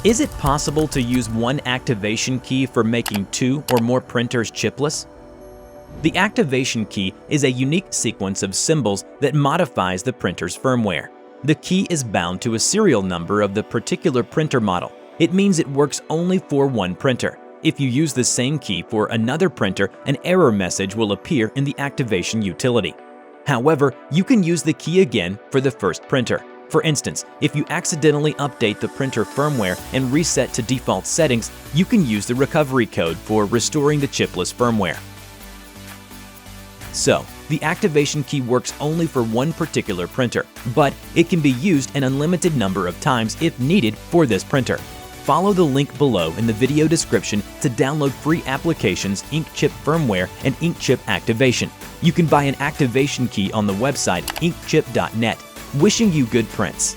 Is it possible to use one activation key for making 2 or more printers chipless? The activation key is a unique sequence of symbols that modifies the printer's firmware. The key is bound to a serial number of the particular printer model. It means it works only for one printer. If you use the same key for another printer, an error message will appear in the activation utility. However, you can use the key again for the first printer. For instance, if you accidentally update the printer firmware and reset to default settings, you can use the recovery code for restoring the chipless firmware. So, the activation key works only for one particular printer, but it can be used an unlimited number of times if needed for this printer. Follow the link below in the video description to download free applications INKCHIP Firmware and INKCHIP Activation. You can buy an activation key on the website inkchip.net. Wishing you good prints.